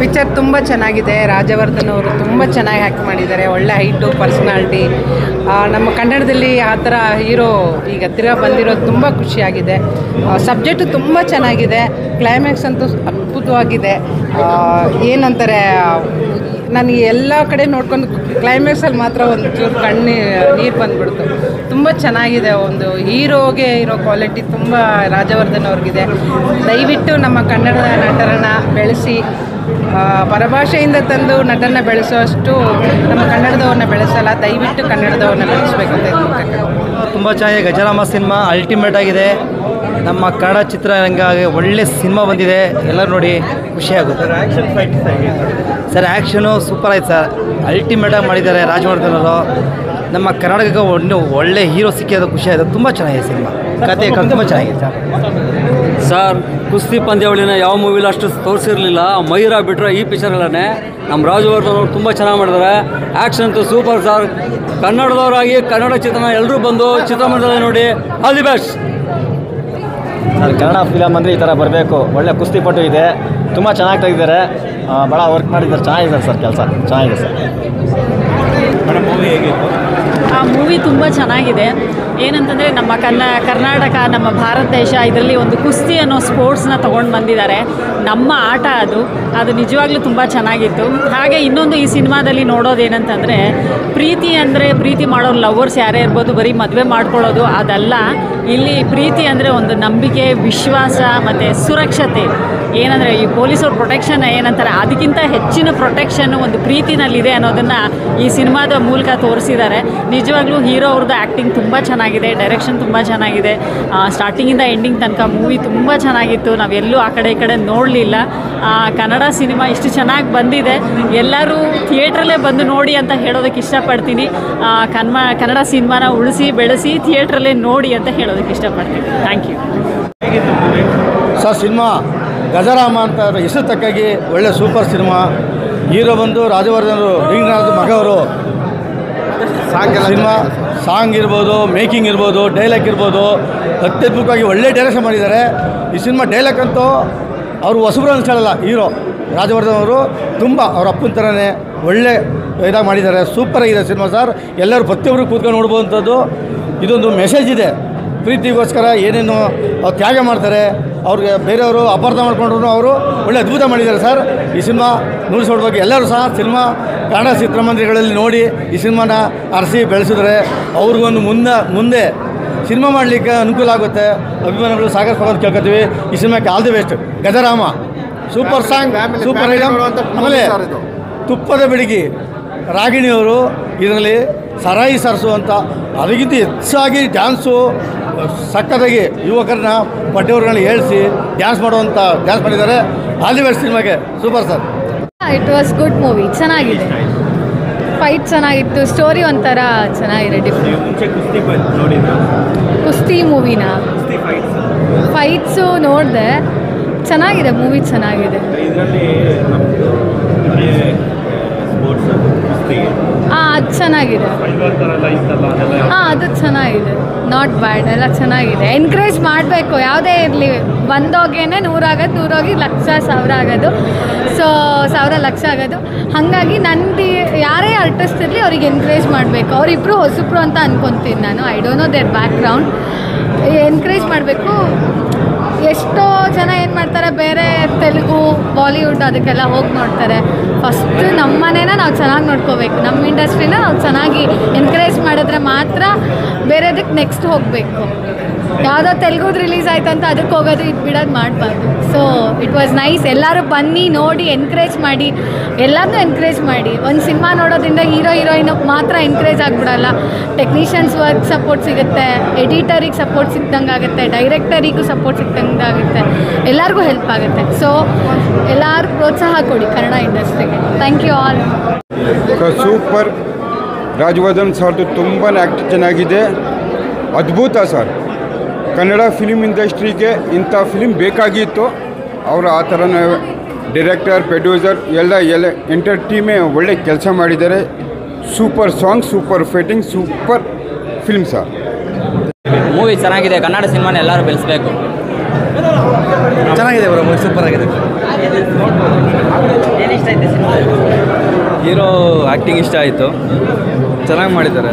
Picture ತುಂಬ ಚೆನ್ನಾಗಿದೆ. ರಾಜವರ್ಧನ್ ಅವರು ತುಂಬ ಚೆನ್ನಾಗಿ ಆ್ಯಕ್ಟ್ ಮಾಡಿದ್ದಾರೆ. ಒಳ್ಳೆ ಹೈಟು, ಪರ್ಸ್ನಾಲಿಟಿ. ನಮ್ಮ ಕನ್ನಡದಲ್ಲಿ ಆ ಥರ ಹೀರೋ ಈಗ ತಿರ್ಗಾ ಬಂದಿರೋದು ತುಂಬ ಖುಷಿಯಾಗಿದೆ. ಸಬ್ಜೆಕ್ಟು ತುಂಬ ಚೆನ್ನಾಗಿದೆ. ಕ್ಲೈಮ್ಯಾಕ್ಸ್ ಅಂತೂ ಅದ್ಭುತವಾಗಿದೆ. ಏನಂತಾರೆ, ನಾನು ಎಲ್ಲ ಕಡೆ ನೋಡ್ಕೊಂಡು ಕ್ಲೈಮ್ಯಾಕ್ಸಲ್ಲಿ ಮಾತ್ರ ಒಂದು ಚೂರು ನೀರು ಬಂದುಬಿಡ್ತು. ತುಂಬ ಚೆನ್ನಾಗಿದೆ. ಒಂದು ಹೀರೋಗೆ ಇರೋ ಕ್ವಾಲಿಟಿ ತುಂಬ ರಾಜವರ್ಧನ್ ಅವ್ರಿಗಿದೆ. ದಯವಿಟ್ಟು ನಮ್ಮ ಕನ್ನಡದ ನಟರನ್ನು ಬೆಳೆಸಿ, ಪರಭಾಷೆಯಿಂದ ತಂದು ನಟನ ಬೆಳೆಸೋಷ್ಟು ನಮ್ಮ ಕನ್ನಡದವ್ರನ್ನ ಬೆಳೆಸಲ್ಲ. ದಯವಿಟ್ಟು ಕನ್ನಡದವ್ರನ್ನ ಬೆಳೆಸಬೇಕು ಅಂತ ತುಂಬ ಚೆನ್ನಾಗಿದೆ. ಗಜರಾಮ ಸಿನಿಮಾ ಅಲ್ಟಿಮೇಟ್ ಆಗಿದೆ. ನಮ್ಮ ಕನ್ನಡ ಚಿತ್ರರಂಗ ಒಳ್ಳೆ ಸಿನಿಮಾ ಬಂದಿದೆ. ಎಲ್ಲರೂ ನೋಡಿ ಖುಷಿಯಾಗುತ್ತೆ. ಸರ್ ಆ್ಯಕ್ಷನು ಸೂಪರ್ ಆಯ್ತು ಸರ್. ಅಲ್ಟಿಮೇಟಾಗಿ ಮಾಡಿದ್ದಾರೆ ರಾಜವರ್ಧನ್ ಅವರು. ನಮ್ಮ ಕರ್ನಾಟಕಕ್ಕೆ ಒಂದು ಒಳ್ಳೆ ಹೀರೋ ಸಿಕ್ಕಿರೋದು ಖುಷಿ ಆಯಿತು. ತುಂಬ ಚೆನ್ನಾಗಿದೆ ಸಿನಿಮಾ. ಕತೆ ತುಂಬ ಚೆನ್ನಾಗಿದೆ ಸರ್. ಕುಸ್ತಿ ಪಂದ್ಯಾವಳಿನ ಯಾವ ಮೂವಿಲಿ ಅಷ್ಟು ತೋರಿಸಿರಲಿಲ್ಲ. ಮೈರಾ ಬಿಟ್ಟರೆ ಈ ಪಿಕ್ಚರಲ್ಲೇ ನಮ್ಮ ರಾಜವರ್ಧನ್ ಅವರು ತುಂಬ ಚೆನ್ನಾಗಿ ಮಾಡಿದ್ದಾರೆ. ಆ್ಯಕ್ಷನ್ ಅಂತೂ ಸೂಪರ್ ಸರ್. ಕನ್ನಡದವರಾಗಿ ಕನ್ನಡ ಚಿತ್ರನ ಎಲ್ಲರೂ ಬಂದು ಚಿತ್ರಮಂದಿರದಲ್ಲಿ ನೋಡಿ. All the best sir. Kannada film ಅಂದರೆ ಈ ಥರ ಬರಬೇಕು. ಒಳ್ಳೆ ಕುಸ್ತಿಪಟು ಇದೆ. ತುಂಬ ಚೆನ್ನಾಗಿ ತೆಗೆದಿದ್ದಾರೆ. ಭಾಳ ವರ್ಕ್ ಮಾಡಿದ್ದಾರೆ. ಚೆನ್ನಾಗಿದೆ ಸರ್. ಕೆಲಸ ಚೆನ್ನಾಗಿದೆ ಸರ್. ಆ ಮೂವಿ ತುಂಬ ಚೆನ್ನಾಗಿದೆ. ಏನಂತಂದರೆ ನಮ್ಮ ಕರ್ನಾಟಕ, ನಮ್ಮ ಭಾರತ ದೇಶ ಇದರಲ್ಲಿ ಒಂದು ಕುಸ್ತಿ ಅನ್ನೋ ಸ್ಪೋರ್ಟ್ಸ್ನ ತೊಗೊಂಡು ಬಂದಿದ್ದಾರೆ. ನಮ್ಮ ಆಟ ಅದು ನಿಜವಾಗ್ಲೂ ತುಂಬ ಚೆನ್ನಾಗಿತ್ತು. ಹಾಗೆ ಇನ್ನೊಂದು ಈ ಸಿನಿಮಾದಲ್ಲಿ ನೋಡೋದೇನಂತಂದರೆ, ಪ್ರೀತಿ ಅಂದರೆ ಪ್ರೀತಿ ಮಾಡೋರು ಲವರ್ಸ್ ಯಾರೇ ಇರ್ಬೋದು, ಬರೀ ಮದುವೆ ಮಾಡ್ಕೊಳ್ಳೋದು ಅದಲ್ಲ. ಇಲ್ಲಿ ಪ್ರೀತಿ ಅಂದರೆ ಒಂದು ನಂಬಿಕೆ, ವಿಶ್ವಾಸ ಮತ್ತು ಸುರಕ್ಷತೆ. ಏನಂದರೆ ಈ ಪೊಲೀಸವ್ರ ಪ್ರೊಟೆಕ್ಷನ್ ಏನಂತಾರೆ, ಅದಕ್ಕಿಂತ ಹೆಚ್ಚಿನ ಪ್ರೊಟೆಕ್ಷನ್ ಒಂದು ಪ್ರೀತಿನಲ್ಲಿದೆ ಅನ್ನೋದನ್ನು ಈ ಸಿನಿಮಾದ ಮೂಲಕ ತೋರಿಸಿದ್ದಾರೆ. ನಿಜವಾಗ್ಲೂ ಹೀರೋ ಅವ್ರದ್ದು ಆ್ಯಕ್ಟಿಂಗ್ ತುಂಬ ಚೆನ್ನಾಗಿದೆ. ಡೈರೆಕ್ಷನ್ ತುಂಬ ಚೆನ್ನಾಗಿದೆ. ಸ್ಟಾರ್ಟಿಂಗಿಂದ ಎಂಡಿಂಗ್ ತನಕ ಮೂವಿ ತುಂಬ ಚೆನ್ನಾಗಿತ್ತು. ನಾವೆಲ್ಲೂ ಆ ಕಡೆ ಈ ಕಡೆ ನೋಡಲಿಲ್ಲ. ಕನ್ನಡ ಸಿನಿಮಾ ಇಷ್ಟು ಚೆನ್ನಾಗಿ ಬಂದಿದೆ. ಎಲ್ಲರೂ ಥಿಯೇಟ್ರಲ್ಲೇ ಬಂದು ನೋಡಿ ಅಂತ ಹೇಳೋದಕ್ಕೆ ಇಷ್ಟಪಡ್ತೀನಿ. ಕನ್ನಡ ಸಿನಿಮಾನ ಉಳಿಸಿ ಬೆಳೆಸಿ ಥಿಯೇಟ್ರಲ್ಲೇ ನೋಡಿ ಅಂತ ಹೇಳೋದಕ್ಕೆ ಇಷ್ಟಪಡ್ತೀನಿ. Thank you sir. Cinema Gajarama ಅಂತ ಹೆಸರು ತಕ್ಕಾಗಿ ಒಳ್ಳೆ ಸೂಪರ್ ಸಿನಿಮಾ. ಹೀರೋ ಬಂದು ರಾಜವರ್ಧನ್ ರಿಂಗ್ನಾಥ್ ಮಗ ಅವರು. ಸಿನಿಮಾ ಸಾಂಗ್ ಇರ್ಬೋದು, ಮೇಕಿಂಗ್ ಇರ್ಬೋದು, ಡೈಲಾಗ್ ಇರ್ಬೋದು, ಅತ್ಯದ್ಭುತವಾಗಿ ಒಳ್ಳೆ ಡೈರೆಕ್ಷನ್ ಮಾಡಿದ್ದಾರೆ. ಈ ಸಿನಿಮಾ ಡೈಲಾಗ್ ಅಂತೂ ಅವರು ಹೊಸಬ್ರು ಅನ್ಸಲ್ಲ. ಹೀರೋ ರಾಜವರ್ಧನ್ ಅವರು ತುಂಬ ಅವ್ರ ಅಪ್ಪನ ಥರನೇ ಒಳ್ಳೆ ಇದಾಗಿ ಮಾಡಿದ್ದಾರೆ. ಸೂಪರಾಗಿದೆ ಸಿನಿಮಾ ಸರ್. ಎಲ್ಲರೂ ಪ್ರತಿಯೊಬ್ಬರು ಕೂತ್ಕೊಂಡು ನೋಡ್ಬೋದಂಥದ್ದು. ಇದೊಂದು ಮೆಸೇಜ್ ಇದೆ. ಪ್ರೀತಿಗೋಸ್ಕರ ಏನೇನು ಅವ್ರು ತ್ಯಾಗ ಮಾಡ್ತಾರೆ, ಅವ್ರಿಗೆ ಬೇರೆಯವರು ಅಪಾರ್ಥ ಮಾಡ್ಕೊಂಡ್ರು ಅವರು ಒಳ್ಳೆ ಅದ್ಭುತ ಮಾಡಿದ್ದಾರೆ ಸರ್. ಈ ಸಿನಿಮಾ ನುಡಿಸೋಡ್ಬೇಕು. ಎಲ್ಲರೂ ಸಹ ಸಿನಿಮಾ ಕನ್ನಡ ಚಿತ್ರಮಂದಿರಗಳಲ್ಲಿ ನೋಡಿ ಈ ಸಿನಿಮಾನ ಅರಸಿ ಬೆಳೆಸಿದ್ರೆ ಅವ್ರಿಗೊಂದು ಮುಂದೆ ಸಿನಿಮಾ ಮಾಡಲಿಕ್ಕೆ ಅನುಕೂಲ ಆಗುತ್ತೆ. ಅಭಿಮಾನಿಗಳು ಸಾಗರಿಸ್ಕೊಳ್ಳೋದು ಕೇಳ್ಕೊತೀವಿ. ಈ ಸಿನಿಮಾಕ್ಕೆ all the best. Gajarama super song, super item. ಆಮೇಲೆ ತುಪ್ಪದ ಬೆಡಗಿ ರಾಗಿಣಿಯವರು ಇದರಲ್ಲಿ ಸರಾಯಿ ಸರಸು ಅಂತ ಅದಕ್ಕಿಂತ ಹೆಚ್ಚಾಗಿ ಡ್ಯಾನ್ಸು ಸಕ್ಕತ್ತಾಗಿ ಯುವಕರನ್ನ ಪಡ್ಡೆಯವ್ರನ್ನ ಹೇಳಿಸಿ ಡ್ಯಾನ್ಸ್ ಮಾಡಿದ್ದಾರೆ. ಆಲ್ ದಿ ಬೆಸ್ಟ್ ಸಿನಿಮಾಗೆ. Super sir. It was good movie. ಚೆನ್ನಾಗಿದೆ. ಫೈಟ್ ಚೆನ್ನಾಗಿತ್ತು. ಸ್ಟೋರಿ ಒಂಥರ ಚೆನ್ನಾಗಿದೆ. ಕುಸ್ತಿ ಮೂವಿನ ಫೈಟ್ಸು ನೋಡಿದೆ. ಚೆನ್ನಾಗಿದೆ ಮೂವಿ. ಚೆನ್ನಾಗಿದೆ. ಅದು ಚೆನ್ನಾಗಿದೆ. ಅದು ಚೆನ್ನಾಗಿದೆ. Not bad. ಎಲ್ಲ ಚೆನ್ನಾಗಿದೆ. ಎನ್ಕರೇಜ್ ಮಾಡಬೇಕು. ಯಾವುದೇ ಇರಲಿ, ಬಂದೋಗೇನೆ 100 ಆಗೋದು, 100 ಹೋಗಿ ಲಕ್ಷ, 1000 ಆಗೋದು, ಸೊ 1000 ಲಕ್ಷ ಆಗೋದು. ಹಾಗಾಗಿ ನಂದು ಯಾರೇ ಆರ್ಟಿಸ್ಟ್ ಇರಲಿ ಅವ್ರಿಗೆ ಎನ್ಕರೇಜ್ ಮಾಡಬೇಕು. ಅವರಿಬ್ಬರು ಹೊಸಬ್ರು ಅಂತ ಅನ್ಕೊತೀನಿ ನಾನು. I don't know their background. Encourage ಮಾಡಬೇಕು. ಎಷ್ಟೋ ಜನ ಏನು ಮಾಡ್ತಾರೆ, ಬೇರೆ ತೆಲುಗು, ಬಾಲಿವುಡ್ ಅದಕ್ಕೆಲ್ಲ ಹೋಗಿ ನೋಡ್ತಾರೆ. ಫಸ್ಟ್ ನಮ್ಮ ಮನೇನ ನಾವು ಚೆನ್ನಾಗಿ ನೋಡ್ಕೋಬೇಕು. ನಮ್ಮ ಇಂಡಸ್ಟ್ರಿನ ನಾವು ಚೆನ್ನಾಗಿ ಎನ್ಕರೇಜ್ ಮಾಡಿದ್ರೆ ಮಾತ್ರ ಬೇರೆದಕ್ಕೆ ನೆಕ್ಸ್ಟ್ ಹೋಗಬೇಕು. ಯಾವುದೋ ತೆಲುಗುದು ರಿಲೀಸ್ ಆಯ್ತು ಅಂತ ಅದಕ್ಕೆ ಹೋಗೋದು, ಇದು ಬಿಡೋದು ಮಾಡಬಾರ್ದು. So it was nice. ಎಲ್ಲರೂ ಬನ್ನಿ ನೋಡಿ, ಎನ್ಕರೇಜ್ ಮಾಡಿ, ಎಲ್ಲರನ್ನೂ ಎನ್ಕರೇಜ್ ಮಾಡಿ. ಒಂದು ಸಿನಿಮಾ ನೋಡೋದ್ರಿಂದ ಹೀರೋಯಿನ್ ಮಾತ್ರ ಎನ್ಕರೇಜ್ ಆಗಿಬಿಡಲ್ಲ. ಟೆಕ್ನಿಷಿಯನ್ಸ್ ವರ್ಕ್ ಸಪೋರ್ಟ್ ಸಿಗುತ್ತೆ, ಎಡಿಟರಿಗೆ ಸಪೋರ್ಟ್ ಸಿಕ್ದಂಗೆ ಆಗುತ್ತೆ, ಡೈರೆಕ್ಟರಿಗೂ ಸಪೋರ್ಟ್ ಸಿಕ್ದಂಗೆ ಆಗುತ್ತೆ, ಎಲ್ಲರಿಗೂ ಹೆಲ್ಪ್ ಆಗುತ್ತೆ. ಸೊ ಎಲ್ಲರೂ ಪ್ರೋತ್ಸಾಹ ಕೊಡಿ ಕನ್ನಡ ಇಂಡಸ್ಟ್ರಿಗೆ. Thank you all. Super. Rajavardhan ಸರ್ದು ತುಂಬಾ ಆ್ಯಕ್ಟ್ ಚೆನ್ನಾಗಿದೆ. ಅದ್ಭುತ ಸರ್. ಕನ್ನಡ ಫಿಲಿಮ್ ಇಂಡಸ್ಟ್ರಿಗೆ ಇಂಥ ಫಿಲಿಮ್ ಬೇಕಾಗಿತ್ತು. ಅವರು ಆ ಥರನೇ ಡೈರೆಕ್ಟರ್, ಪ್ರೊಡ್ಯೂಸರ್ ಎಲ್ಲ ಎಂಟರ್ ಟೀಮೇ ಒಳ್ಳೆ ಕೆಲಸ ಮಾಡಿದ್ದಾರೆ. Super song, super fighting, super film sir. Movie ಚೆನ್ನಾಗಿದೆ. ಕನ್ನಡ ಸಿನಿಮಾನ ಎಲ್ಲರೂ ಬೆಳೆಸಬೇಕು. ಚೆನ್ನಾಗಿದೆ ಬ್ರೋ. ಮೂವಿ ಸೂಪರ್ ಆಗಿದೆ. ಆ್ಯಕ್ಟಿಂಗ್ ಇಷ್ಟ ಆಯಿತು, ಚೆನ್ನಾಗಿ ಮಾಡಿದ್ದಾರೆ.